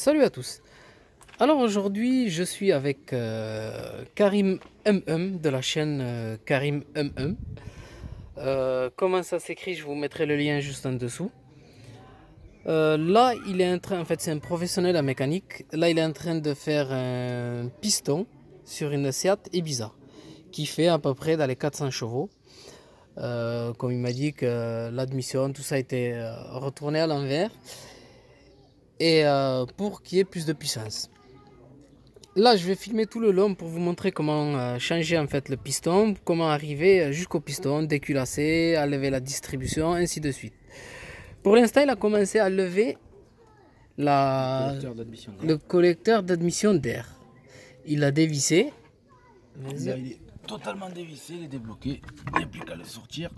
Salut à tous. Alors aujourd'hui, je suis avec Karim de la chaîne Karim. Comment ça s'écrit? Je vous mettrai le lien juste en dessous. Là, il est en train, en fait, c'est un professionnel en mécanique. Là, il est en train de faire un piston sur une Seat Ibiza qui fait à peu près dans les 400 chevaux. Comme il m'a dit que l'admission, tout ça a été retourné à l'envers et pour qu'il y ait plus de puissance. Là, je vais filmer tout le long pour vous montrer comment changer en fait le piston, comment arriver jusqu'au piston, déculasser, à lever la distribution, ainsi de suite. Pour l'instant, il a commencé à lever le collecteur d'admission d'air. Il l'a dévissé. Là, il est totalement dévissé, il est débloqué. Il n'y a plus qu'à le sortir.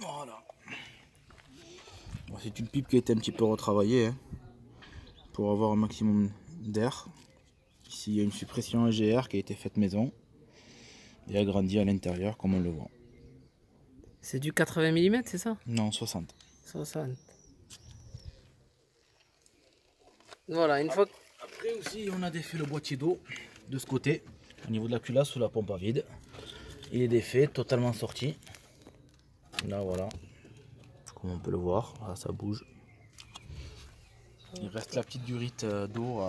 Voilà. Bon, c'est une pipe qui a été un petit peu retravaillée hein, pour avoir un maximum d'air. Ici, il y a une suppression AGR qui a été faite maison et agrandie à l'intérieur, comme on le voit. C'est du 80 mm, c'est ça? Non, 60. 60. Voilà, une fois que... Après aussi, on a défait le boîtier d'eau de ce côté, au niveau de la culasse sous la pompe à vide. Il est défait, totalement sorti. Là, voilà. Comme on peut le voir, là, ça bouge. Il reste la petite durite d'eau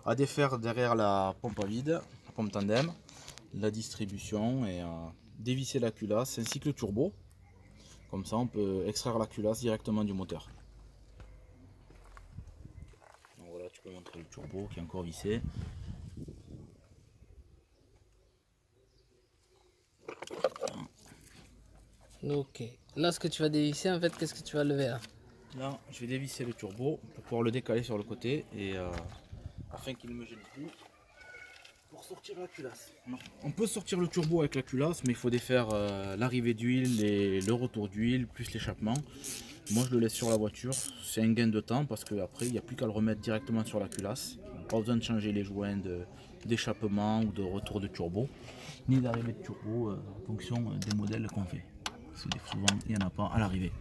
à défaire derrière la pompe à vide, la pompe tandem, la distribution et dévisser la culasse ainsi que le turbo. Comme ça, on peut extraire la culasse directement du moteur. Donc voilà, tu peux montrer le turbo qui est encore vissé. Ok. Là, ce que tu vas dévisser, en fait, qu'est-ce que tu vas lever là? Là, je vais dévisser le turbo pour pouvoir le décaler sur le côté et afin qu'il ne me gêne plus pour sortir la culasse. Alors, on peut sortir le turbo avec la culasse, mais il faut défaire l'arrivée d'huile et le retour d'huile plus l'échappement. Moi, je le laisse sur la voiture. C'est un gain de temps parce qu'après, il n'y a plus qu'à le remettre directement sur la culasse. Pas besoin de changer les joints d'échappement ou de retour de turbo, ni d'arrivée de turbo en fonction des modèles qu'on fait. Parce que souvent, il n'y en a pas à l'arrivée.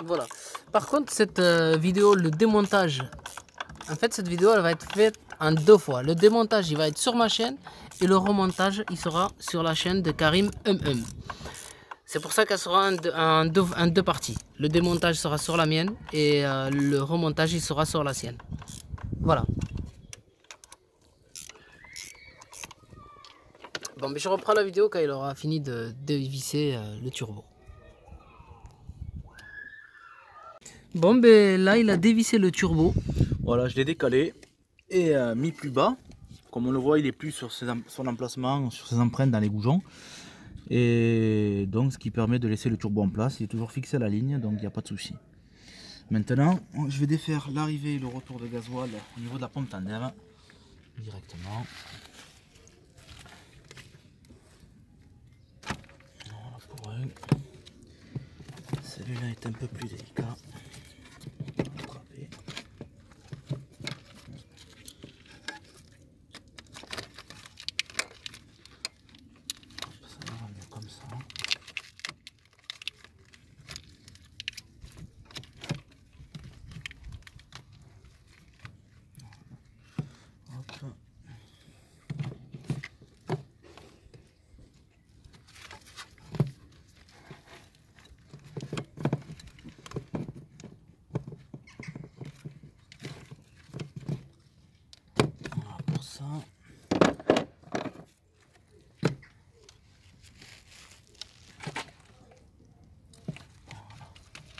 Voilà. Par contre, cette vidéo, le démontage, en fait, cette vidéo, elle va être faite en deux fois. Le démontage, il va être sur ma chaîne et le remontage, il sera sur la chaîne de Karim. C'est pour ça qu'elle sera en deux parties. Le démontage sera sur la mienne et le remontage, il sera sur la sienne. Voilà. Bon, mais je reprends la vidéo quand il aura fini de dévisser le turbo. Bon, ben là, il a dévissé le turbo. Voilà, je l'ai décalé et mis plus bas. Comme on le voit, il est plus sur son emplacement, sur ses empreintes dans les boujons. Et donc, ce qui permet de laisser le turbo en place. Il est toujours fixé à la ligne, donc il n'y a pas de souci. Maintenant, je vais défaire l'arrivée et le retour de gasoil au niveau de la pompe tandem directement. Voilà pour eux. Celui-là est un peu plus délicat. Comme ça. Hop. Voilà pour ça.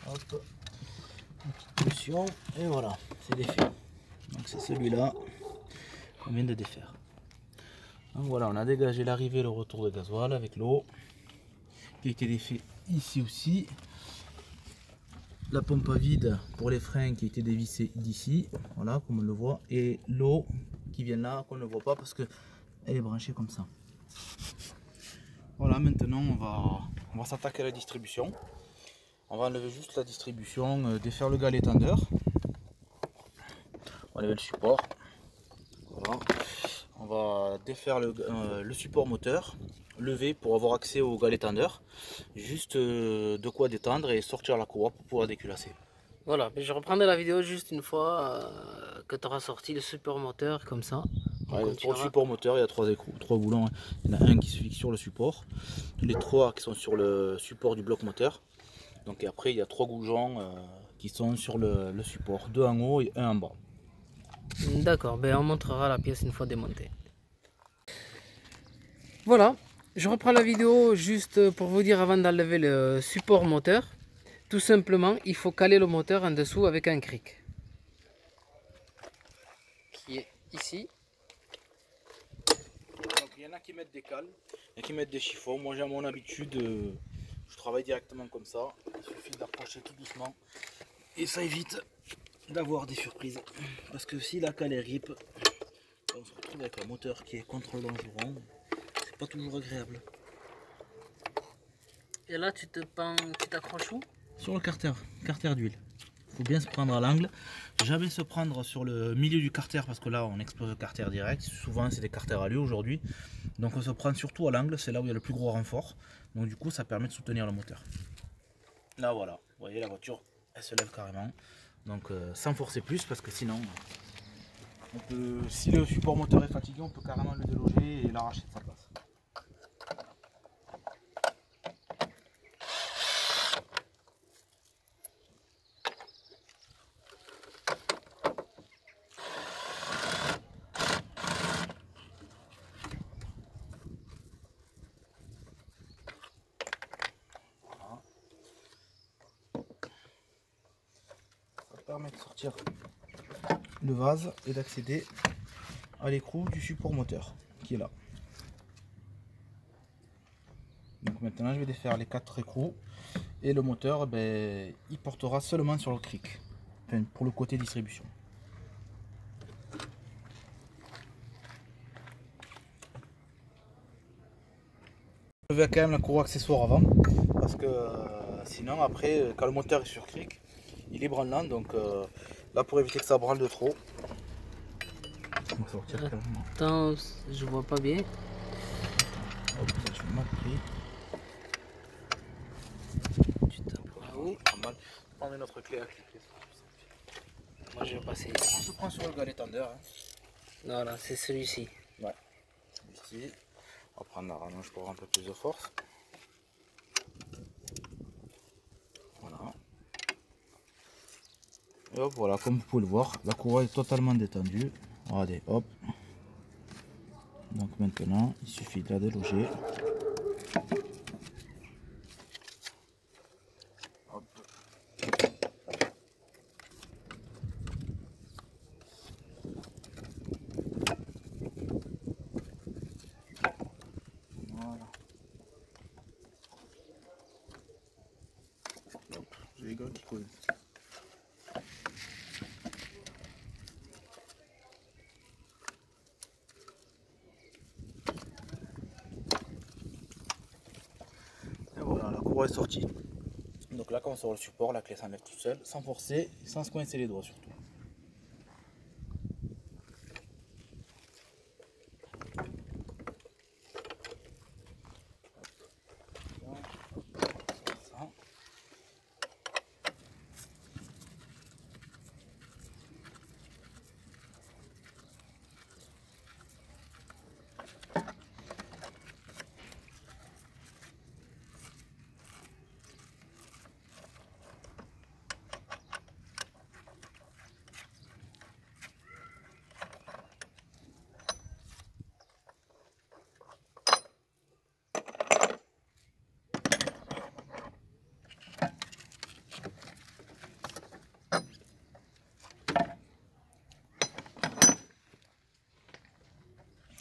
Hop, une petite pression et voilà, c'est défait. Donc c'est celui-là qu'on vient de défaire. Donc voilà, on a dégagé l'arrivée et le retour de gasoil avec l'eau qui a été défait ici aussi. La pompe à vide pour les freins qui a été dévissée d'ici, voilà comme on le voit, et l'eau qui vient là qu'on ne voit pas parce que elle est branchée comme ça. Voilà, maintenant on va s'attaquer à la distribution. On va enlever juste la distribution, défaire le galet tendeur. On va enlever le support. Voilà. On va défaire le support moteur, lever pour avoir accès au galet tendeur. Juste de quoi détendre et sortir la courroie pour pouvoir déculasser. Voilà, mais je reprendrai la vidéo juste une fois que tu auras sorti le support moteur comme ça. Ouais, pour le support moteur, il y a trois boulons. Il y en a un qui se fixe sur le support, les trois qui sont sur le support du bloc moteur. Donc et après, il y a trois goujons qui sont sur le support, deux en haut et un en bas. D'accord, ben on montrera la pièce une fois démontée. Voilà, je reprends la vidéo juste pour vous dire avant d'enlever le support moteur. Tout simplement, il faut caler le moteur en dessous avec un cric. Qui est ici. Donc il y en a qui mettent des cales, il y en a qui mettent des chiffons. Moi j'ai à mon habitude, je travaille directement comme ça. Il suffit d'approcher tout doucement et ça évite d'avoir des surprises. Parce que si la cale est rip, on se retrouve avec un moteur qui est contre le longeron. C'est pas toujours agréable. Et là, tu t'accroches où? Sur le carter d'huile. Il faut bien se prendre à l'angle. Jamais se prendre sur le milieu du carter parce que là on explose le carter direct. Souvent c'est des carters à lieu aujourd'hui. Donc on se prend surtout à l'angle, c'est là où il y a le plus gros renfort. Donc du coup ça permet de soutenir le moteur. Là voilà, vous voyez la voiture elle se lève carrément. Donc sans forcer plus parce que sinon si le support moteur est fatigué on peut carrément le déloger et l'arracher de sa place. Permet de sortir le vase et d'accéder à l'écrou du support moteur qui est là. Donc maintenant je vais défaire les 4 écrous et le moteur il portera seulement sur le cric, enfin, pour le côté distribution. Je vais quand même la courroie accessoire avant parce que sinon après quand le moteur est sur cric il est branlant, donc là pour éviter que ça branle de trop. On va sortir carrément. Attends, je vois pas bien. Hop, ça, je suis mal pris. Tu t'apprends où? Mal. Prendre une autre clé à cliquer. Moi je vais passer On ici. se prend sur le galet tendeur. Hein. Non, là, c'est celui-ci. Ouais. Ici. On va prendre la rallonge pour avoir un peu plus de force. Voilà. Et hop, voilà, comme vous pouvez le voir, la courroie est totalement détendue. Regardez, hop. Donc maintenant, il suffit de la déloger. Hop. Voilà. Hop, j'ai les gars qui collent. Et voilà, la courroie est sortie. Donc là, quand on sort le support, la clé s'enlève tout seul, sans forcer, sans se coincer les doigts surtout. Ça.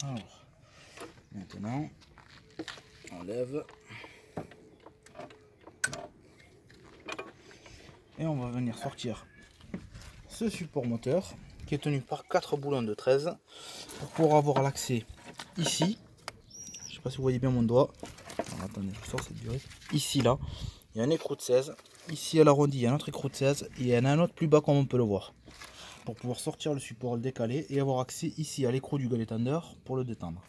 Alors, maintenant, on lève. Et on va venir sortir ce support moteur qui est tenu par 4 boulons de 13 pour pouvoir avoir l'accès ici. Je sais pas si vous voyez bien mon doigt. Alors, attendez, je sors cette durée. Ici, là, il y a un écrou de 16. Ici, à l'arrondi, il y a un autre écrou de 16. Et il y en a un autre plus bas comme on peut le voir. Pour pouvoir sortir le support, le décaler et avoir accès ici à l'écrou du galet tendeur pour le détendre.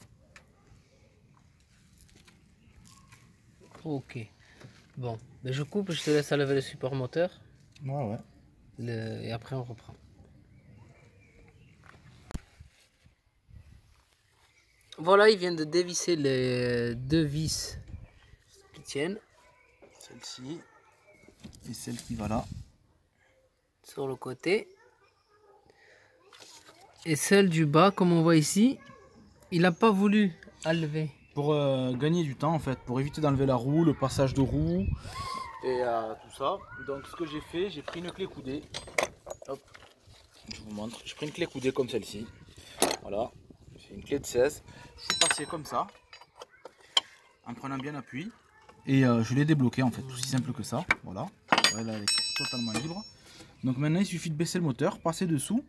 Ok. Bon, ben je coupe, je te laisse enlever le support moteur. Ouais, ouais. Et après on reprend. Voilà, il vient de dévisser les deux vis qui tiennent. Celle-ci et celle qui va là. Sur le côté. Et celle du bas, comme on voit ici, il n'a pas voulu enlever. Pour gagner du temps en fait, pour éviter d'enlever la roue, le passage de roue et tout ça. Donc ce que j'ai fait, j'ai pris une clé coudée. Hop, je vous montre. J'ai pris une clé coudée comme celle-ci. Voilà, c'est une clé de 16. Je suis passé comme ça, en prenant bien appui. Et je l'ai débloqué en fait, aussi simple que ça. Voilà, là elle est totalement libre. Donc maintenant il suffit de baisser le moteur, passer dessous.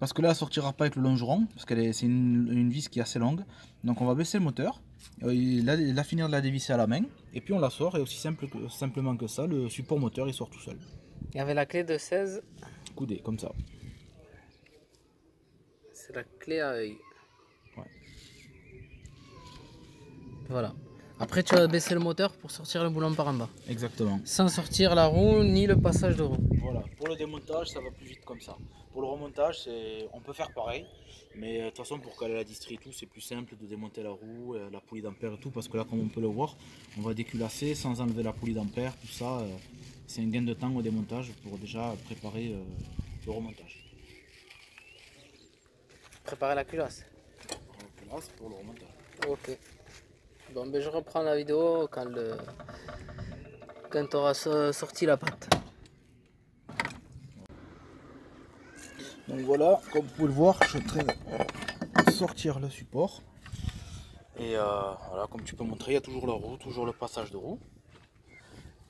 Parce que là, elle ne sortira pas avec le longeron, parce que c'est une vis qui est assez longue. Donc on va baisser le moteur, la finir de la dévisser à la main, et puis on la sort, et aussi simplement que ça, le support moteur il sort tout seul. Il y avait la clé de 16. Coudé, comme ça. C'est la clé à œil. Ouais. Voilà. Après tu vas baisser le moteur pour sortir le boulon par en bas. Exactement. Sans sortir la roue ni le passage de roue. Voilà, pour le démontage ça va plus vite comme ça. Pour le remontage on peut faire pareil, mais de toute façon pour caler la distrie et tout c'est plus simple de démonter la roue, la poulie d'ampère et tout, parce que là comme on peut le voir, on va déculasser sans enlever la poulie d'ampère, tout ça, c'est un gain de temps au démontage pour déjà préparer le remontage. Préparer la culasse. Pour le remontage. Ok. Bon ben je reprends la vidéo quand tu auras sorti la pâte. Donc voilà, comme vous pouvez le voir, je suis en train de sortir le support. Et voilà, comme tu peux montrer, il y a toujours la roue, toujours le passage de roue.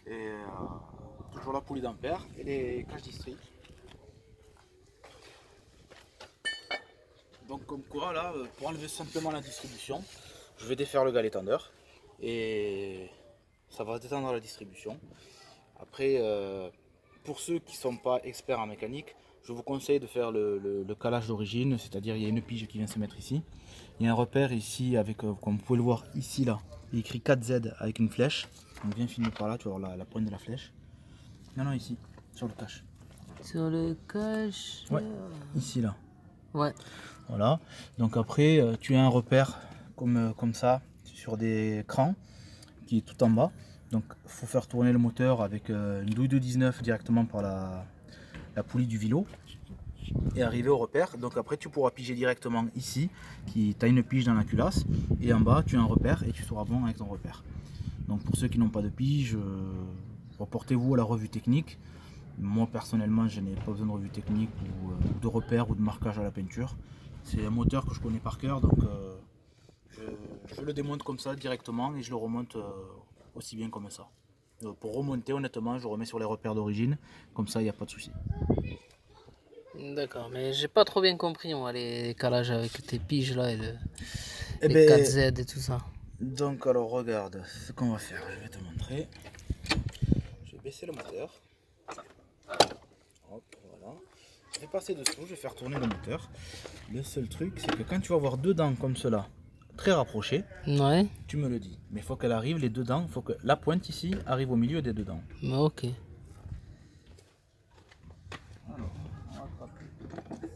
Et toujours la poulie d'ampère et les caches distri. Donc comme quoi là, pour enlever simplement la distribution, je vais défaire le galet tendeur. Et ça va détendre la distribution. Après, pour ceux qui ne sont pas experts en mécanique, je vous conseille de faire le calage d'origine, c'est-à-dire il y a une pige qui vient se mettre ici. Il y a un repère ici avec, comme vous pouvez le voir ici là, il est écrit 4Z avec une flèche. Donc viens finir par là, tu vas voir la pointe de la flèche. Non, ici, sur le cache. Sur le cache. Ouais, ici là. Ouais. Voilà, donc après tu as un repère comme ça sur des crans qui est tout en bas. Donc il faut faire tourner le moteur avec une douille de 19 directement par la poulie du vélo et arriver au repère. Donc après tu pourras piger directement ici, tu as une pige dans la culasse, et en bas tu as un repère et tu seras bon avec ton repère. Donc pour ceux qui n'ont pas de pige, reportez-vous à la revue technique. Moi personnellement je n'ai pas besoin de revue technique ou de repère ou de marquage à la peinture. C'est un moteur que je connais par cœur, donc je le démonte comme ça directement et je le remonte aussi bien comme ça. Pour remonter, honnêtement, je remets sur les repères d'origine, comme ça il n'y a pas de souci. D'accord, mais j'ai pas trop bien compris moi, les calages avec tes piges là et les ben, 4Z et tout ça. Donc alors regarde ce qu'on va faire, je vais te montrer. Je vais baisser le moteur. Hop, voilà. Je vais passer dessous, je vais faire tourner le moteur. Le seul truc, c'est que quand tu vas avoir deux dents comme cela, très rapprochées, ouais, tu me le dis. Mais il faut qu'elle arrive, les deux dents, il faut que la pointe ici arrive au milieu des deux dents. Ok. Alors, on va attraper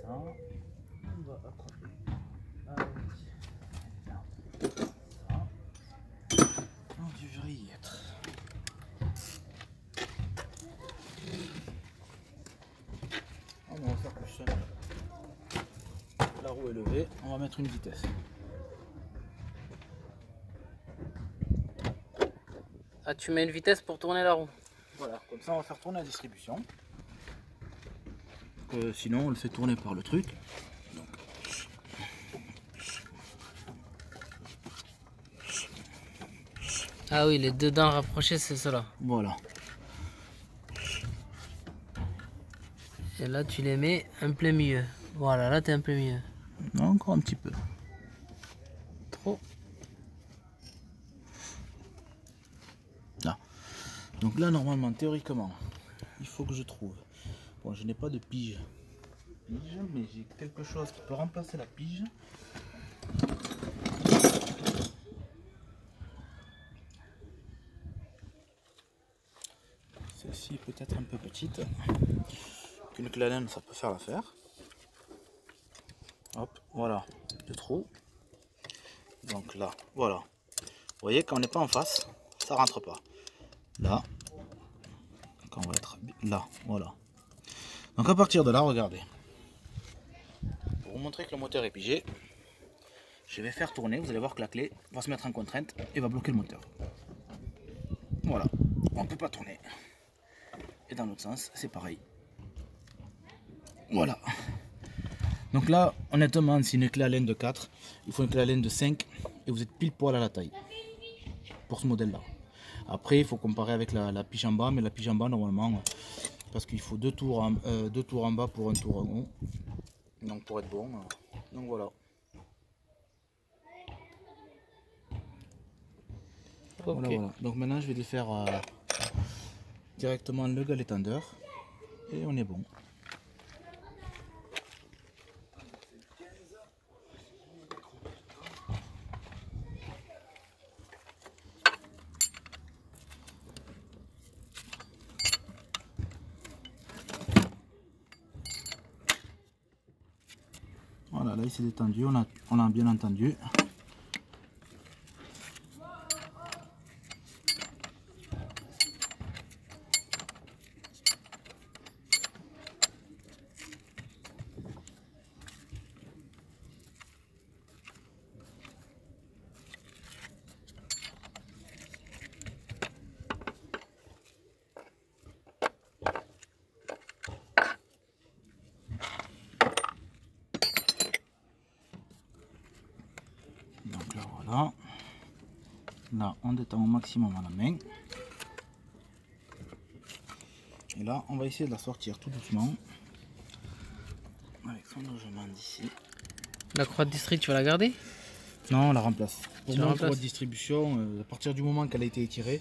ça. On va attraper. Ça. On devrait y être. On va faire plus simple. La roue est levée, on va mettre une vitesse. Ah, tu mets une vitesse pour tourner la roue. Voilà, comme ça on va faire tourner la distribution. Sinon on le fait tourner par le truc. Donc. Ah oui, les deux dents rapprochées, c'est cela. Voilà. Et là, tu les mets un plein milieu. Voilà, là, t'es un plein milieu. Non, encore un petit peu. Trop. Là. Donc là, normalement, théoriquement, il faut que je trouve. Bon, je n'ai pas de pige, mais j'ai quelque chose qui peut remplacer la pige. Celle-ci est peut-être un peu petite. Ok, une clé Allen, ça peut faire l'affaire. Hop, voilà, le trou. Donc là, voilà. Vous voyez, quand on n'est pas en face, ça rentre pas. Là, quand on va être là, voilà. Donc à partir de là, regardez. Pour vous montrer que le moteur est pigé, je vais faire tourner, vous allez voir que la clé va se mettre en contrainte et va bloquer le moteur. Voilà, on ne peut pas tourner. Et dans l'autre sens, c'est pareil. Voilà. Donc là, honnêtement, c'est une clé Allen de 4. Il faut une clé Allen de 5 et vous êtes pile poil à la taille pour ce modèle-là. Après, il faut comparer avec la pige en bas, mais la pige en bas, normalement, parce qu'il faut deux tours en bas pour un tour en haut. Donc pour être bon. Donc voilà. Ok. Voilà. Donc maintenant, je vais défaire directement le galet tendeur et on est bon. Voilà, là il s'est détendu, on a bien entendu. Donc là voilà. Là on détend au maximum à la main. Et là on va essayer de la sortir tout doucement. Avec son logement d'ici. La croix de district, tu vas la garder? Non, on la remplace. Pour Tu la moi, remplaces? pour la distribution, à partir du moment qu'elle a été étirée,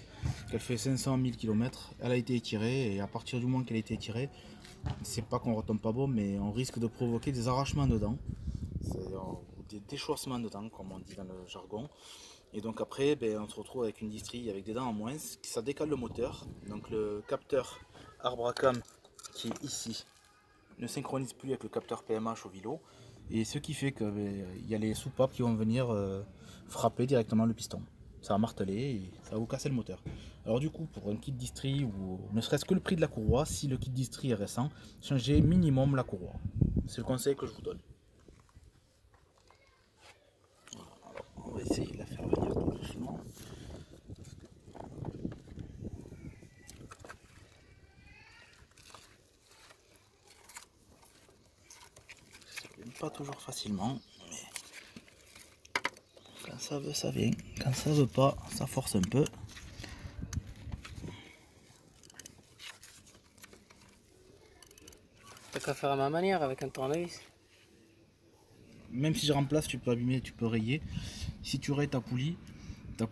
qu'elle fait 500 000 km, elle a été étirée, et à partir du moment qu'elle a été étirée, c'est pas qu'on retombe pas bon, mais on risque de provoquer des arrachements dedans, des déchoissements dedans, comme on dit dans le jargon. Et donc après, ben, on se retrouve avec une distrie avec des dents en moins, ça décale le moteur. Donc le capteur arbre à cam qui est ici ne synchronise plus avec le capteur PMH au vélo. Et ce qui fait qu'il y a les soupapes qui vont venir frapper directement le piston. Ça va marteler et ça va vous casser le moteur. Alors du coup, pour un kit distri ou ne serait-ce que le prix de la courroie, si le kit distri est récent, changez minimum la courroie. C'est le conseil que je vous donne. Alors, on va essayer de la faire venir tout doucement. Pas toujours facilement, mais quand ça veut, ça vient. Quand ça veut pas, ça force un peu. T'as qu'à faire à ma manière avec un tournevis. Même si je remplace, tu peux abîmer, tu peux rayer. Si tu rayes ta poulie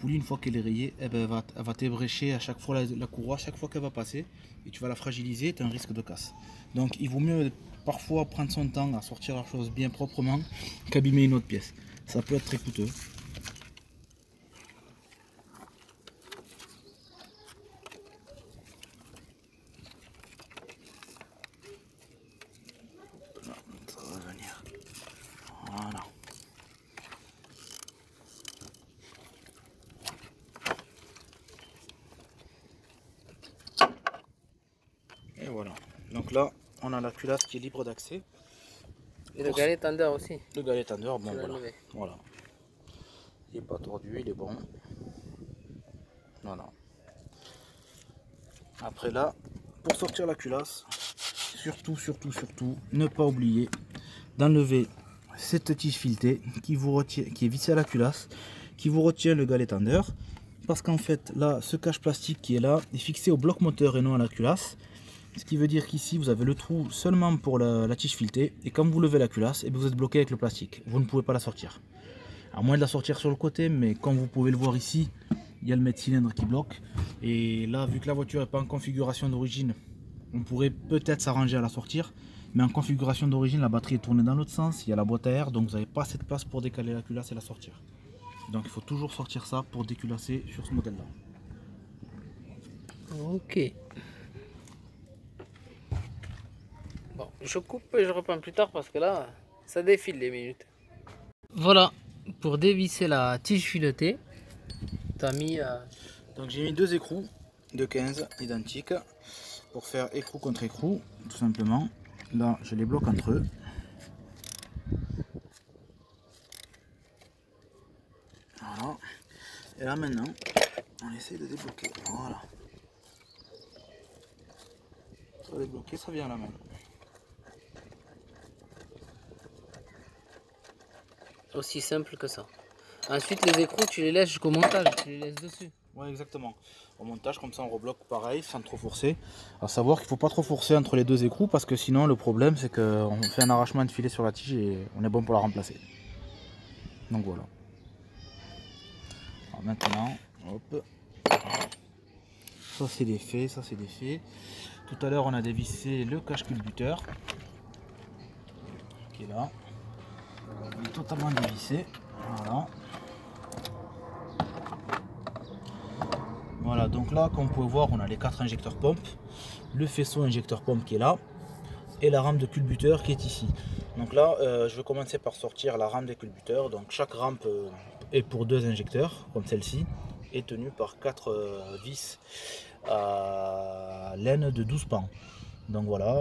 une fois qu'elle est rayée, eh ben, elle va t'ébrécher à chaque fois la courroie, à chaque fois qu'elle va passer, et tu vas la fragiliser, tu as un risque de casse. Donc il vaut mieux parfois prendre son temps à sortir la chose bien proprement qu'abîmer une autre pièce. Ça peut être très coûteux. Ça va venir. Voilà. Et voilà. Donc là, on a la culasse qui est libre d'accès. Et le galet tendeur aussi. Le galet tendeur, bon Tu l'as voilà. enlevé. Voilà. Il n'est pas tordu, il est bon. Voilà. Après là, pour sortir la culasse, surtout, ne pas oublier d'enlever cette tige filetée qui est vissée à la culasse, qui vous retient le galet tendeur. Parce qu'en fait, là, ce cache plastique qui est là est fixé au bloc moteur et non à la culasse. Ce qui veut dire qu'ici, vous avez le trou seulement pour la tige filetée. Et quand vous levez la culasse, et vous êtes bloqué avec le plastique. Vous ne pouvez pas la sortir. À moins de la sortir sur le côté, mais comme vous pouvez le voir ici, il y a le mètre cylindre qui bloque. Et là, vu que la voiture n'est pas en configuration d'origine, on pourrait peut-être s'arranger à la sortir. Mais en configuration d'origine, la batterie est tournée dans l'autre sens. Il y a la boîte à air, donc vous n'avez pas assez de place pour décaler la culasse et la sortir. Donc il faut toujours sortir ça pour déculasser sur ce modèle-là. Ok. Bon, je coupe et je reprends plus tard parce que là, ça défile les minutes. Voilà, pour dévisser la tige filetée, tu as mis... Donc j'ai mis 2 écrous de 15 identiques pour faire écrou contre écrou, tout simplement. Là, je les bloque entre eux. Voilà. Et là maintenant, on essaie de débloquer. Voilà. Ça va débloquer, ça vient à la main. Aussi simple que ça. Ensuite, les écrous, tu les laisses jusqu'au montage, tu les laisses dessus. Ouais, exactement. Au montage, comme ça, on rebloque pareil, sans trop forcer. À savoir qu'il ne faut pas trop forcer entre les deux écrous, parce que sinon, le problème, c'est qu'on fait un arrachement de filet sur la tige et on est bon pour la remplacer. Donc voilà. Alors maintenant, hop. Ça, c'est des faits, ça, c'est des faits. Tout à l'heure, on a dévissé le cache-culbuteur, qui est là. Il est totalement dévissé. Voilà. Voilà, donc là, comme vous pouvez voir, on a les 4 injecteurs pompes, le faisceau injecteur pompe qui est là, et la rame de culbuteur qui est ici. Donc là, je vais commencer par sortir la rame des culbuteurs. Donc chaque rampe est pour 2 injecteurs, comme celle-ci, est tenue par 4 vis à laine de 12 pans. Donc voilà,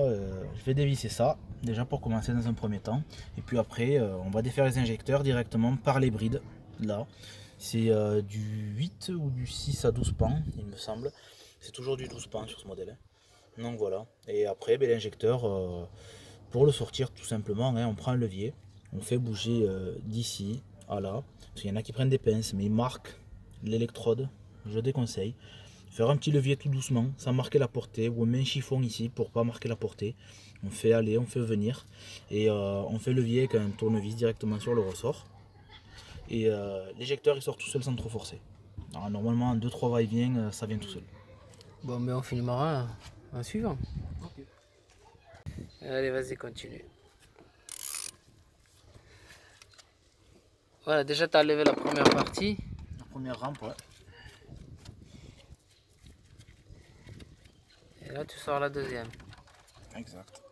je vais dévisser ça, déjà pour commencer dans un premier temps. Et puis après, on va défaire les injecteurs directement par les brides, là. C'est du 8 ou du 6 à 12 pans, il me semble. C'est toujours du 12 pans sur ce modèle. Donc voilà. Et après, l'injecteur, pour le sortir tout simplement, on prend un levier. On fait bouger d'ici à là. Parce qu'il y en a qui prennent des pinces, mais ils marquent l'électrode. Je déconseille. Faire un petit levier tout doucement, sans marquer la portée. Ou on met un chiffon ici pour pas marquer la portée. On fait aller, on fait venir. Et on fait levier avec un tournevis directement sur le ressort. Et l'éjecteur il sort tout seul sans trop forcer. Alors, normalement en 2-3 va-et-vient ça vient tout seul. Bon, mais on filmera un suivant. Okay. Allez, vas-y, continue. Voilà, déjà tu as levé la première partie. La première rampe, ouais. Et là tu sors la deuxième. Exact.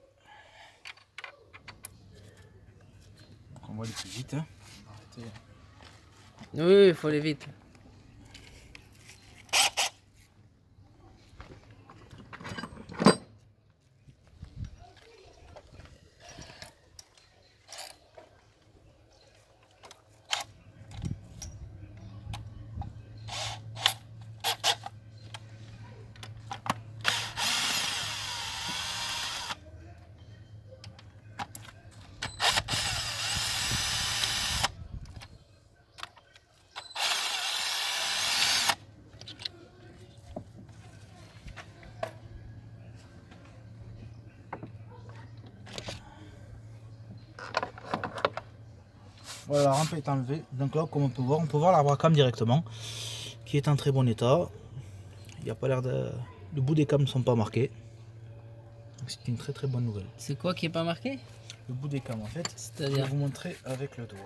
Donc on va aller plus vite. Hein. Oui, il faut aller vite. Voilà, la rampe est enlevée. Donc là, comme on peut voir l'arbre à cam directement, qui est en très bon état. Il n'y a pas l'air de... Le bout des cams ne sont pas marqués. C'est une très très bonne nouvelle. C'est quoi qui est pas marqué? Le bout des cams en fait. C'est-à-dire? Je vais vous montrer avec le doigt.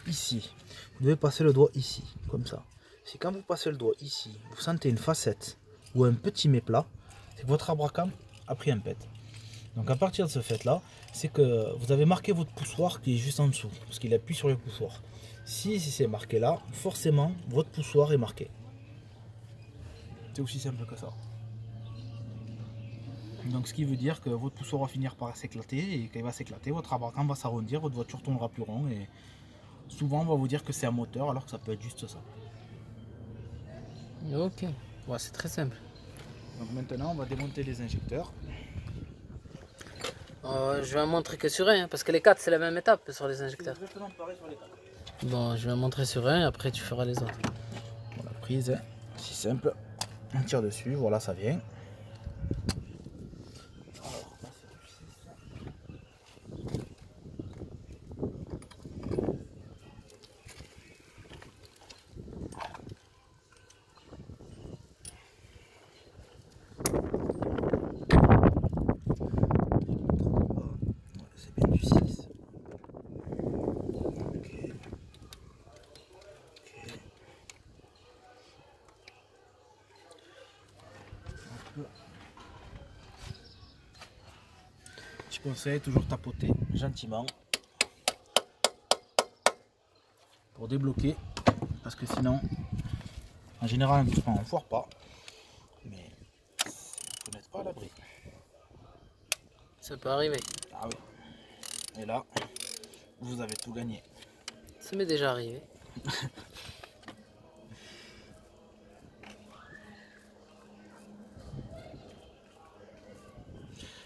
Ici, vous devez passer le doigt ici, comme ça. Si quand vous passez le doigt ici, vous sentez une facette ou un petit méplat, c'est que votre arbre à cam a pris un pet. Donc à partir de ce fait là, c'est que vous avez marqué votre poussoir qui est juste en dessous, parce qu'il appuie sur le poussoir. Si c'est marqué là, forcément votre poussoir est marqué. C'est aussi simple que ça. Donc ce qui veut dire que votre poussoir va finir par s'éclater, et quand il va s'éclater, votre arbre à cam va s'arrondir, votre voiture tournera plus rond, et souvent on va vous dire que c'est un moteur alors que ça peut être juste ça. Ok, ouais, c'est très simple. Donc maintenant on va démonter les injecteurs. Je vais montrer que sur un, hein, parce que les 4 c'est la même étape sur les injecteurs. Exactement pareil sur les 4. Bon, je vais montrer sur un, après tu feras les autres. Voilà, prise, si simple. On tire dessus, voilà, ça vient. C'est bien du 6. petit conseil, toujours tapoter gentiment pour débloquer, parce que sinon, en général, un doucement on ne foire pas, mais vous n'êtes pas à l'abri. Ça peut arriver. Ah oui. Et là, vous avez tout gagné. Ça m'est déjà arrivé.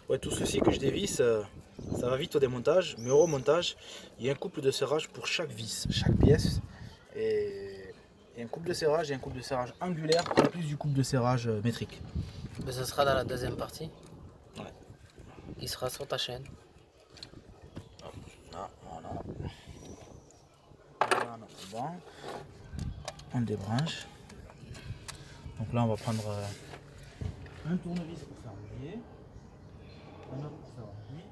Ouais, tout ceci que je dévisse, ça va vite au démontage, mais au remontage, il y a un couple de serrage pour chaque vis, chaque pièce. Et un couple de serrage et un couple de serrage angulaire, en plus du couple de serrage métrique. Mais ça sera dans la deuxième partie. Ouais. Il sera sur ta chaîne. Là, voilà. Voilà, bon. On débranche. Donc là, on va prendre un tournevis pour faire mouiller. Un autre pour faire appui.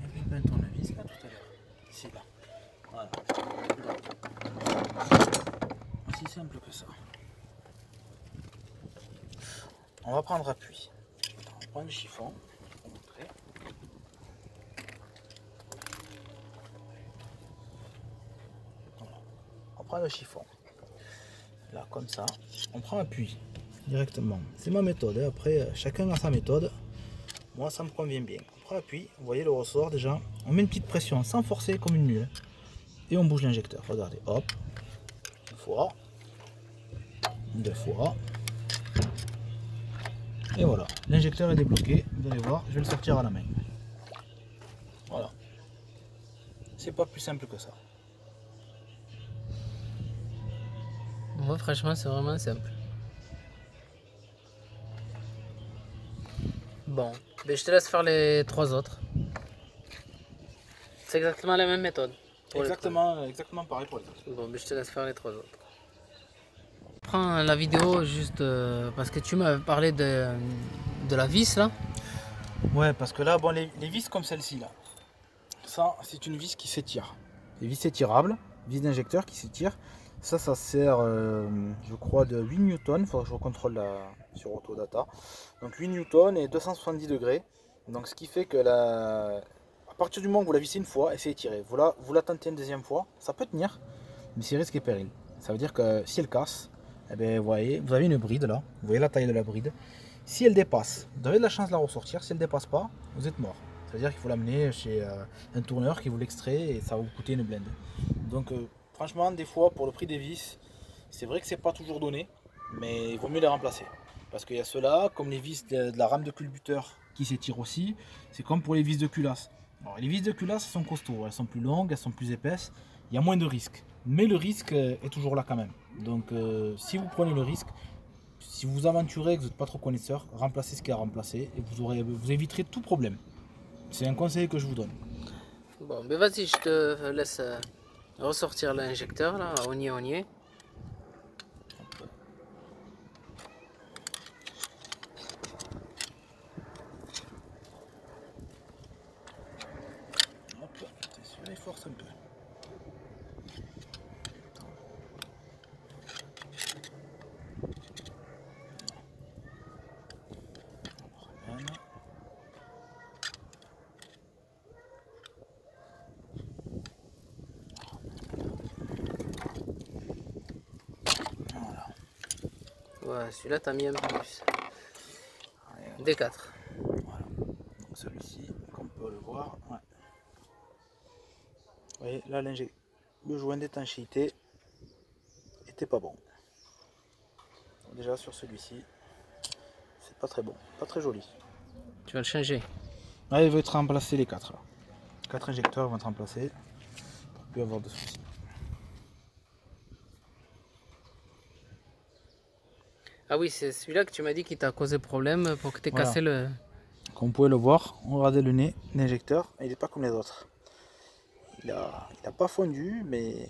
Et puis un tournevis là tout à l'heure. Ici là. Voilà. Aussi simple que ça. On va prendre appui. On va prendre le chiffon. Je vais vous montrer. Voilà. On prend le chiffon. Là, comme ça. On prend appui directement. C'est ma méthode. Après, chacun a sa méthode. Moi, ça me convient bien. On prend appui. Vous voyez le ressort déjà. On met une petite pression sans forcer comme une mule. Et on bouge l'injecteur. Regardez. Hop. Une fois. Deux fois. Et voilà, l'injecteur est débloqué, vous allez voir, je vais le sortir à la main. Voilà. C'est pas plus simple que ça. Moi, franchement, c'est vraiment simple. Bon, ben, je te laisse faire les trois autres. C'est exactement la même méthode. Exactement pareil pour les autres. Bon, ben, je te laisse faire les trois autres. Prends la vidéo juste parce que tu m'avais parlé de la vis là. Ouais, parce que là, bon, les vis comme celle-ci là, ça c'est une vis qui s'étire. Les vis étirables, vis d'injecteur qui s'étire. Ça sert, je crois, de 8 newtons. Il faudra que je recontrôle sur Autodata. Donc 8 newtons et 270 degrés. Donc ce qui fait que à partir du moment où vous la vissez une fois, elle s'est étirée. Vous la tentez une deuxième fois, ça peut tenir, mais c'est risque et péril. Ça veut dire que si elle casse, eh bien, vous voyez, vous avez une bride là. Vous voyez la taille de la bride. Si elle dépasse, vous avez de la chance de la ressortir. Si elle ne dépasse pas, vous êtes mort. C'est-à-dire qu'il faut l'amener chez un tourneur qui vous l'extrait et ça va vous coûter une blinde. Donc franchement, des fois, pour le prix des vis, c'est vrai que c'est pas toujours donné, mais il vaut mieux les remplacer. Parce qu'il y a ceux-là, comme les vis de la rame de culbuteur qui s'étirent aussi, c'est comme pour les vis de culasse. Alors, les vis de culasse sont costauds, elles sont plus longues, elles sont plus épaisses, il y a moins de risques. Mais le risque est toujours là quand même. Donc si vous prenez le risque, si vous vous aventurez et que vous n'êtes pas trop connaisseur, remplacez ce qu'il y a à remplacer et vous éviterez tout problème. C'est un conseil que je vous donne. Bon, ben vas-y, je te laisse ressortir l'injecteur là, on y est. Hop, celui-là il force un peu. Ouais, celui-là t'as mis un peu plus. D4. Voilà. Celui-ci, comme on peut le voir, ouais. Vous voyez, là le joint d'étanchéité était pas bon. Déjà sur celui-ci, c'est pas très bon, pas très joli. Tu vas le changer. Là, il va être remplacé les 4 là. 4 injecteurs vont être remplacés pour plus avoir de soucis. Ah oui, c'est celui-là que tu m'as dit qui t'a causé problème pour que tu aies Voilà. cassé le... Comme vous pouvez le voir, on regardait le nez, l'injecteur, il n'est pas comme les autres. Il a pas fondu, mais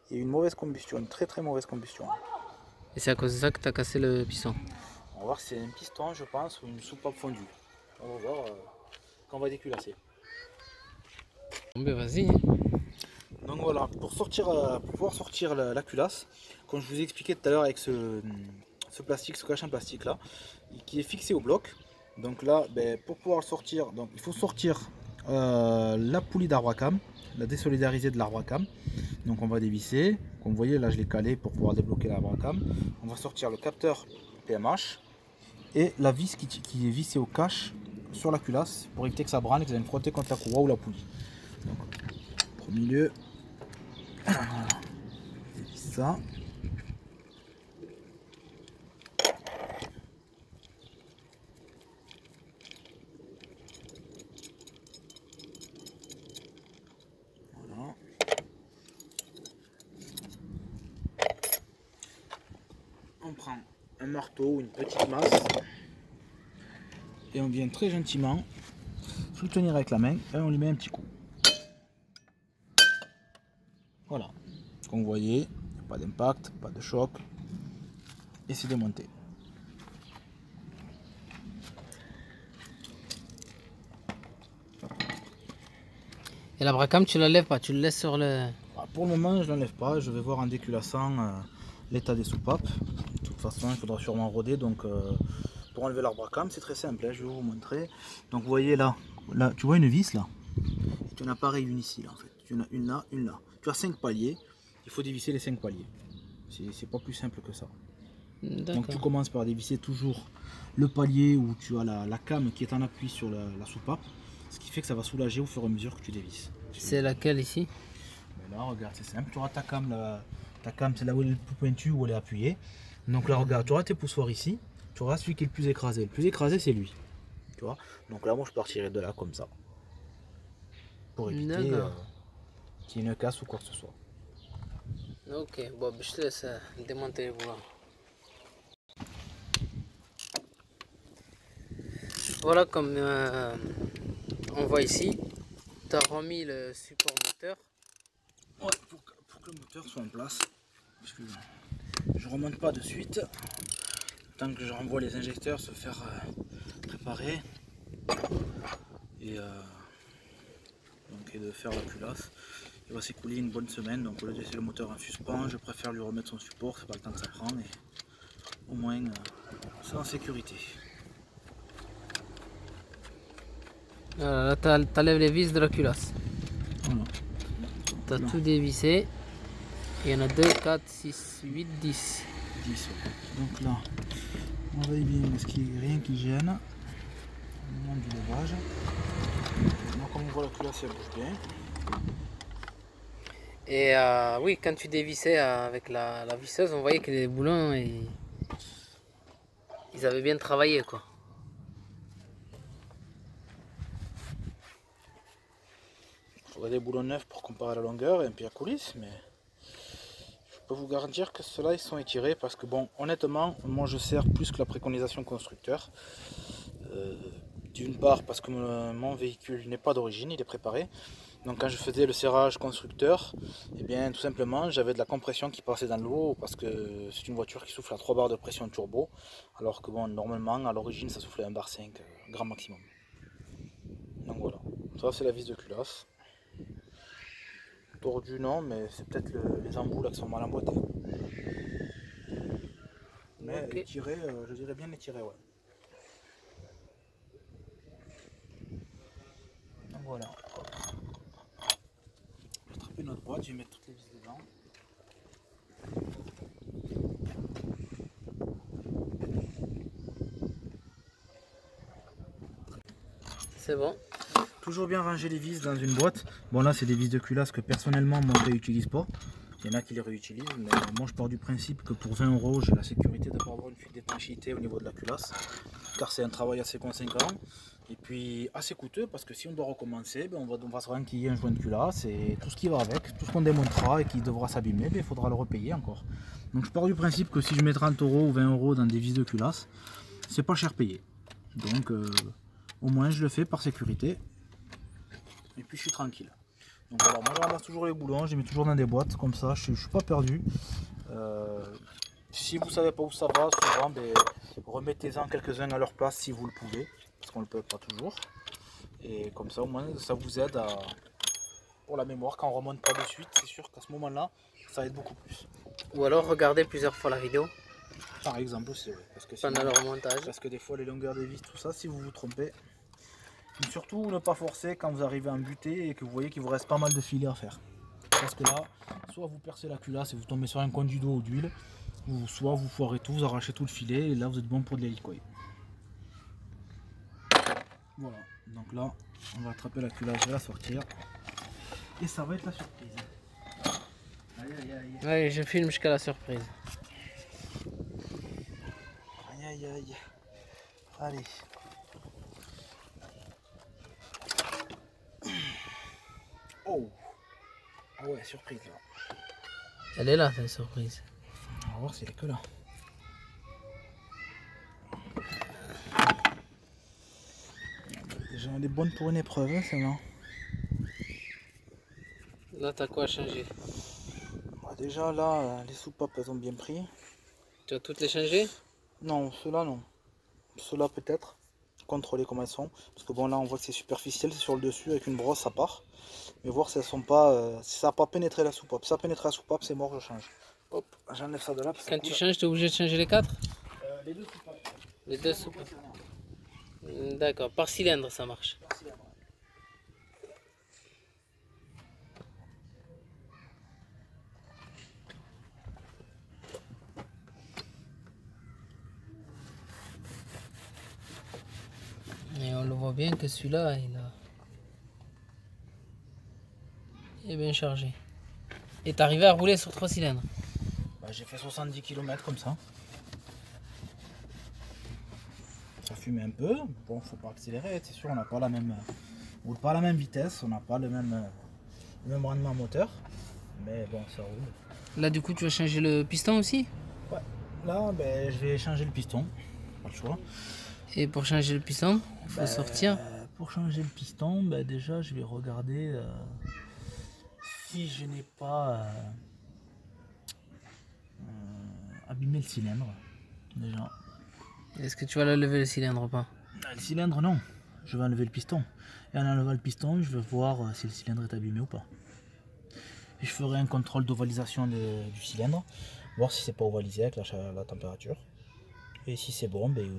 il y a eu une mauvaise combustion, une très mauvaise combustion. Et c'est à cause de ça que tu as cassé le piston. On va voir si c'est un piston, je pense, ou une soupape fondue. On va voir quand on va déculasser. Bon ben vas-y. Donc Donc voilà, pour pouvoir sortir la culasse, comme je vous ai expliqué tout à l'heure avec ce plastique, ce cache en plastique là, qui est fixé au bloc. Donc là, ben, pour pouvoir le sortir, donc il faut sortir la poulie d'arbre à cam, la désolidariser de l'arbre à cam. Donc on va dévisser, comme vous voyez là je l'ai calé pour pouvoir débloquer l'arbre à cam. On va sortir le capteur PMH et la vis qui est vissée au cache sur la culasse pour éviter que ça branle et que vous allez frotter contre la courroie ou la poulie. Donc, au milieu, voilà, ça. Voilà. On prend un marteau ou une petite masse et on vient très gentiment soutenir avec la main et on lui met un petit coup. Voilà, comme vous voyez, pas d'impact, pas de choc et c'est démonté. Et la bracam, tu la lèves pas, tu le laisses sur le... Pour le moment, je ne l'enlève pas, je vais voir en déculassant l'état des soupapes. De toute façon, il faudra sûrement roder, donc pour enlever l'arbre à cam, c'est très simple, hein, je vais vous montrer. Donc vous voyez là, tu vois une vis là, tu en as pareil une ici là en fait, tu en as une là, une là. Tu as 5 paliers, il faut dévisser les 5 paliers. C'est pas plus simple que ça. Donc tu commences par dévisser toujours le palier où tu as la cam qui est en appui sur la soupape, ce qui fait que ça va soulager au fur et à mesure que tu dévisses. C'est laquelle ici? Mais là regarde, c'est simple, tu auras ta cam c'est là où elle est le plus pointue, où elle est appuyée. Donc là regarde, tu auras tes poussoirs ici, tu auras celui qui est le plus écrasé. Le plus écrasé c'est lui. Tu vois. Donc là moi je partirai de là comme ça. Pour éviter qu'il y ait une casse ou quoi que ce soit. Ok, bon, je te laisse démonter les boulons. Voilà, comme on voit ici, tu as remis le support moteur. Ouais, pour que le moteur soit en place. Excusez-moi. Je remonte pas de suite. Tant que je renvoie les injecteurs se faire préparer. Et de faire la culasse. Il va s'écouler une bonne semaine, donc au lieu de laisser le moteur en suspens, je préfère lui remettre son support, c'est pas le temps que ça prend, et au moins c'est en sécurité. Là, tu enlèves les vis de la culasse. Voilà. Tu as tout dévissé. Il y en a 2, 4, 6, 8, 10. 10. Donc là, on veille bien parce qu'il n'y a rien qui gêne au moment du levage. Donc comme on voit la culasse elle bouge bien. Et oui, quand tu dévissais avec la visseuse, on voyait que les boulons, ils avaient bien travaillé, quoi. Il faudrait des boulons neufs pour comparer la longueur et un pied à coulisse, mais je peux vous garantir que ceux-là ils sont étirés parce que bon, honnêtement, moi je sers plus que la préconisation constructeur. D'une part parce que mon véhicule n'est pas d'origine, il est préparé. Donc quand je faisais le serrage constructeur, et bien tout simplement j'avais de la compression qui passait dans l'eau parce que c'est une voiture qui souffle à 3 bars de pression turbo, alors que bon normalement à l'origine ça soufflait à 1 bar 5 grand maximum. Donc voilà, ça c'est la vis de culasse. Tordu non, mais c'est peut-être les embouts là qui sont mal emboîtés. Mais okay. Étiré, je dirais bien étiré, ouais. Donc voilà. Je vais attraper notre boîte, je vais mettre toutes les vis dedans. C'est bon. Toujours bien ranger les vis dans une boîte. Bon là c'est des vis de culasse que personnellement moi je ne réutilise pas. Il y en a qui les réutilisent, mais moi je pars du principe que pour 20 € j'ai la sécurité d'avoir avoir une fuite d'étanchéité au niveau de la culasse. Car c'est un travail assez conséquent et puis assez coûteux parce que si on doit recommencer, ben on va se renquiller un joint de culasse et tout ce qui va avec, tout ce qu'on démontera et qui devra s'abîmer, ben il faudra le repayer encore. Donc je pars du principe que si je mets 30 € ou 20 € dans des vis de culasse, c'est pas cher payé. Donc au moins je le fais par sécurité. Et puis je suis tranquille. Donc voilà, moi je ramasse toujours les boulons, je les mets toujours dans des boîtes, comme ça je suis pas perdu. Si vous savez pas où ça va, souvent ben, remettez-en quelques-uns à leur place si vous le pouvez, parce qu'on ne le peut pas toujours. Et comme ça au moins ça vous aide pour la mémoire, quand on remonte pas de suite, c'est sûr qu'à ce moment-là, ça aide beaucoup plus. Ou alors regarder plusieurs fois la vidéo Par exemple, c'est vrai. Parce que pendant le remontage. Parce que des fois, les longueurs de vis, tout ça, si vous vous trompez. Mais surtout, ne pas forcer quand vous arrivez à en buter et que vous voyez qu'il vous reste pas mal de filets à faire. Parce que là, soit vous percez la culasse et vous tombez sur un conduit d'eau ou d'huile, ou soit vous foirez tout, vous arrachez tout le filet et là vous êtes bon pour de l'hélicoïde. Voilà, donc là, on va attraper la culasse, je vais la sortir. Et ça va être la surprise. Aïe aïe aïe. Allez, je filme jusqu'à la surprise. Aïe aïe aïe. Allez. Oh. Ah ouais, surprise là. Elle est là, ta surprise. On va voir si elle est que là. Déjà, elle est bonne pour une épreuve, hein, celle-là. Là, t'as quoi à changer? Bah, déjà, là, les soupapes, elles ont bien pris. Tu as toutes les changées? Non, ceux-là, non. Ceux-là, peut-être. Contrôler comment elles sont. Parce que bon, là, on voit que c'est superficiel, c'est sur le dessus, avec une brosse, ça part. Mais voir si elles sont pas... si ça n'a pas pénétré la soupape. Si ça pénètre la soupape, c'est mort, je change. Hop, j'enlève ça de là. Quand tu changes, tu es obligé de changer les 4? Les deux soupapes. Les deux soupapes. D'accord, par cylindre ça marche. Par cylindre. Et on le voit bien que celui-là, il est bien chargé. Et t'es arrivé à rouler sur 3 cylindres? Bah, j'ai fait 70 km comme ça. Ça fume un peu. Bon, faut pas accélérer, c'est sûr, on n'a pas la même... On roule pas à la même vitesse, on n'a pas le même rendement moteur. Mais bon, ça roule. Là du coup tu vas changer le piston aussi? Ouais. Là, ben, je vais changer le piston. Pas le choix. Et pour changer le piston, il faut sortir. Pour changer le piston, ben, déjà je vais regarder si je n'ai pas abîmé le cylindre. Déjà. Est-ce que tu vas lever le cylindre ou pas? Le cylindre, non. Je vais enlever le piston. Et en enlevant le piston, je vais voir si le cylindre est abîmé ou pas. Et je ferai un contrôle d'ovalisation du cylindre, voir si c'est pas ovalisé avec la température. Et si c'est bon, ben,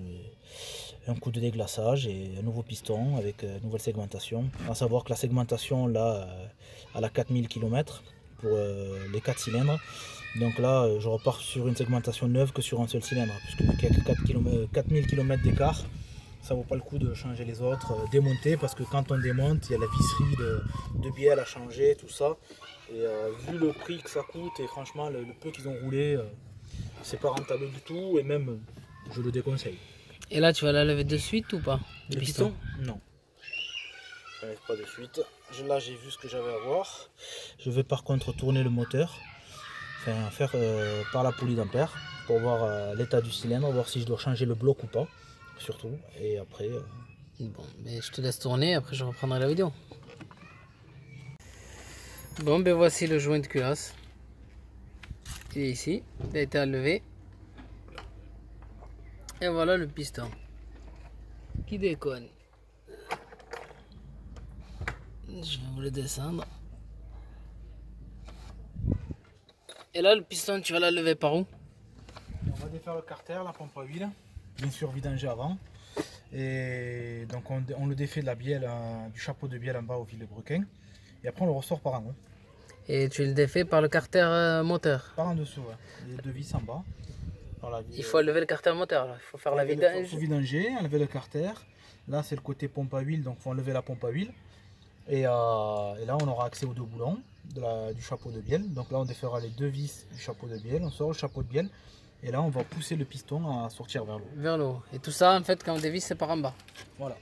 un coup de déglaçage et un nouveau piston avec une nouvelle segmentation. À savoir que la segmentation là, elle a 4000 km pour les 4 cylindres. Donc là, je repars sur une segmentation neuve que sur un seul cylindre, puisque qu'il y a 4000 km d'écart, ça vaut pas le coup de changer les autres, démonter, parce que quand on démonte, il y a la visserie de bielle à changer, tout ça. Et vu le prix que ça coûte, et franchement, le peu qu'ils ont roulé, c'est pas rentable du tout, et même, je le déconseille. Et là, tu vas la lever de suite ou pas? Le piston? Non. Je ne lève pas de suite. Là, j'ai vu ce que j'avais à voir. Je vais par contre tourner le moteur. Enfin, faire par la poulie d'ampère pour voir l'état du cylindre, voir si je dois changer le bloc ou pas, surtout. Et après... Bon, mais je te laisse tourner, après je reprendrai la vidéo. Bon, ben voici le joint de culasse. Il est ici, il a été enlevé. Et voilà le piston qui déconne. Je vais vous le descendre. Et là, le piston, tu vas la lever par où? On va défaire le carter, la pompe à huile, bien sûr vidanger avant. Et donc on le défait de la bielle, du chapeau de bielle en bas au fil de brequin. Et après on le ressort par en haut. Et tu le défais par le carter moteur? Par en dessous, ouais. Les deux vis en bas. Il faut lever le carter moteur, là. Il faut faire la vidange. Il faut vidanger, enlever le carter. Là c'est le côté pompe à huile, donc il faut enlever la pompe à huile. Et là on aura accès aux deux boulons du chapeau de bielle. Donc là on défera les deux vis du chapeau de bielle, on sort le chapeau de bielle. Et là on va pousser le piston à sortir vers l'eau. Vers l'eau. Et tout ça en fait quand on dévisse c'est par en bas. Voilà.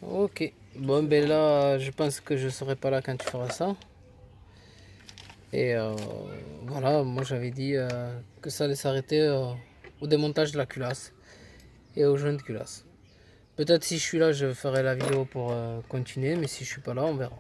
Ok. Bon ben là je pense que je serai pas là quand tu feras ça. Et voilà, moi j'avais dit que ça allait s'arrêter au démontage de la culasse et au joint de culasse. Peut-être si je suis là je ferai la vidéo pour continuer, mais si je suis pas là on verra.